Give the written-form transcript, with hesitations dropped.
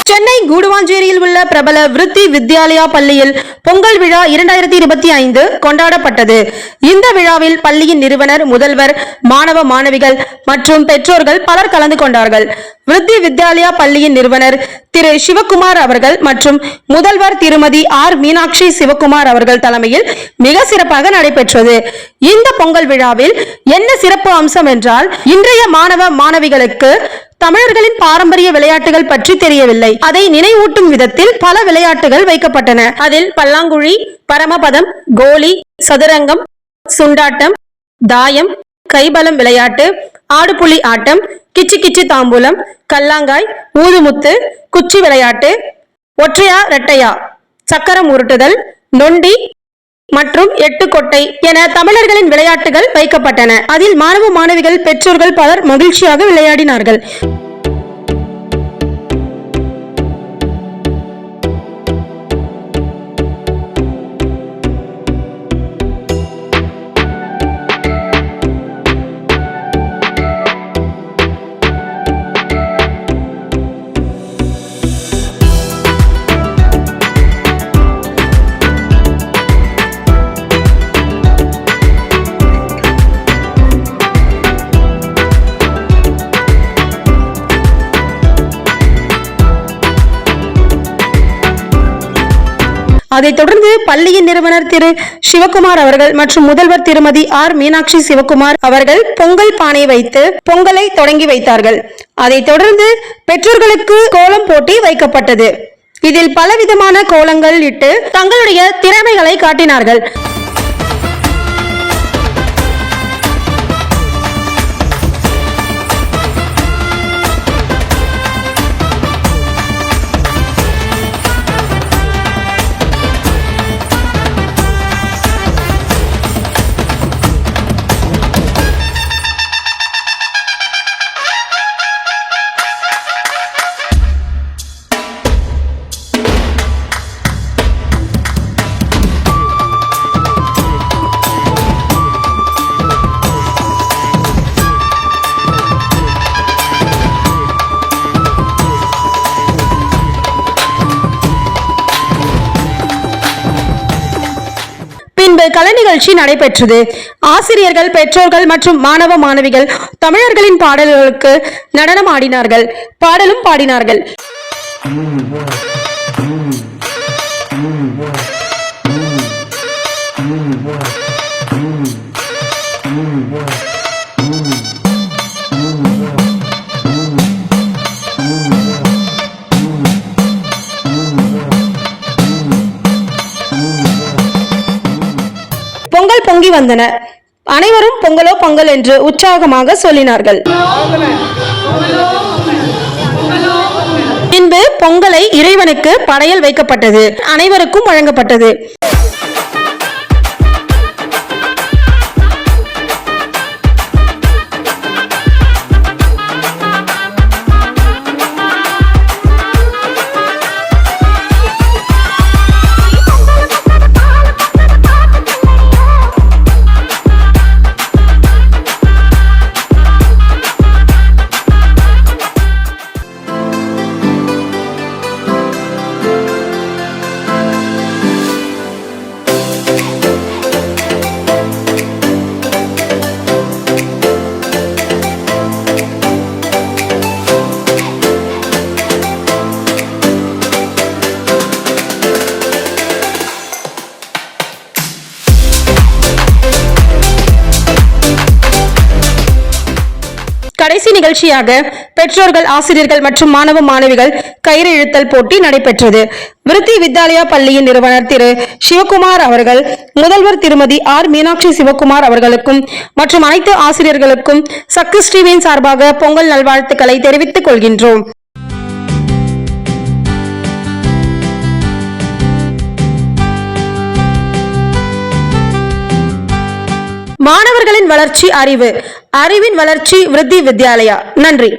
சென்னை கூடுவாஞ்சேரியில் உள்ள பிரபல விருத்தி வித்யாலயா பள்ளியில் பொங்கல் விழா 2025 கொண்டாடப்பட்டது. இந்த விழாவில் பள்ளியின் நிறுவனர், முதல்வர், மாணவ மாணவிகள் மற்றும் பெற்றோர்கள் பலர் கலந்து கொண்டார்கள். விருத்தி வித்யாலயா பள்ளியின் நிறுவனர் திரு சிவகுமார் அவர்கள் மற்றும் முதல்வர் திருமதி ஆர் மீனாட்சி சிவகுமார் அவர்கள் தலைமையில் மிக சிறப்பாக நடைபெற்றது. இந்த பொங்கல் விழாவில் என்ன சிறப்பு அம்சம் என்றால், இன்றைய மாணவ மாணவிகளுக்கு தமிழர்களின் பாரம்பரிய விளையாட்டுகள் பற்றி தெரியவில்லை. அதை நினைவூட்டும் விதத்தில் பல விளையாட்டுகள் வைக்கப்பட்டன. அதில் பல்லாங்குழி, பரமபதம், கோலி, சதுரங்கம், சுண்டாட்டம், தாயம், கைபலம் விளையாட்டு, ஆடுபுலி ஆட்டம், கிச்சி கிச்சி தாம்பூலம், கல்லாங்காய், ஊதுமுத்து, குச்சி விளையாட்டு, ஒற்றையா இரட்டையா, சக்கரம் உருட்டுதல், நொண்டி மற்றும் எட்டு கொட்டை என தமிழர்களின் விளையாட்டுகள் வைக்கப்பட்டன. அதில் மாணவ மாணவிகள், பெற்றோர்கள் பலர் மகிழ்ச்சியாக விளையாடினார்கள். அதைத் தொடர்ந்து பள்ளியின் நிறுவனர் திரு சிவகுமார் அவர்கள் மற்றும் முதல்வர் திருமதி ஆர் மீனாட்சி சிவகுமார் அவர்கள் பொங்கல் பானை வைத்து பொங்கலை தொடங்கி வைத்தார்கள். அதைத் தொடர்ந்து பெற்றோர்களுக்கு கோலம் போட்டி வைக்கப்பட்டது. இதில் பலவிதமான கோலங்கள் இட்டு தங்களுடைய திறமைகளை காட்டினார்கள். கலை நிகழ்ச்சி நடைபெற்றது. ஆசிரியர்கள், பெற்றோர்கள் மற்றும் மாணவ மாணவிகள் தமிழர்களின் பாடல்களுக்கு நடனம் ஆடினார்கள், பாடலும் பாடினார்கள். பொங்கல் பொங்கி வந்தன. அனைவரும் பொங்கலோ பொங்கல் என்று உற்சாகமாக சொல்லினார்கள். பின்பு பொங்கலை இறைவனுக்கு படையல் வைக்கப்பட்டது, அனைவருக்கும் வழங்கப்பட்டது. கடைசி நிகழ்ச்சியாக பெற்றோர்கள், ஆசிரியர்கள் மற்றும் மாணவ மாணவிகள் கயிறு இழுத்தல் போட்டி நடைபெற்றது. விருத்தி வித்யாலயா பள்ளியின் நிறுவனர் திரு சிவகுமார் அவர்கள், முதல்வர் திருமதி ஆர் மீனாட்சி சிவகுமார் அவர்களுக்கும் மற்றும் அனைத்து ஆசிரியர்களுக்கும் சக்சஸ் டிவியின் சார்பாக பொங்கல் நல்வாழ்த்துக்களை தெரிவித்துக் கொள்கின்றோம். மாணவர்களின் வளர்ச்சி அறிவு, அறிவின் வளர்ச்சி விருத்தி வித்யாலயா. நன்றி.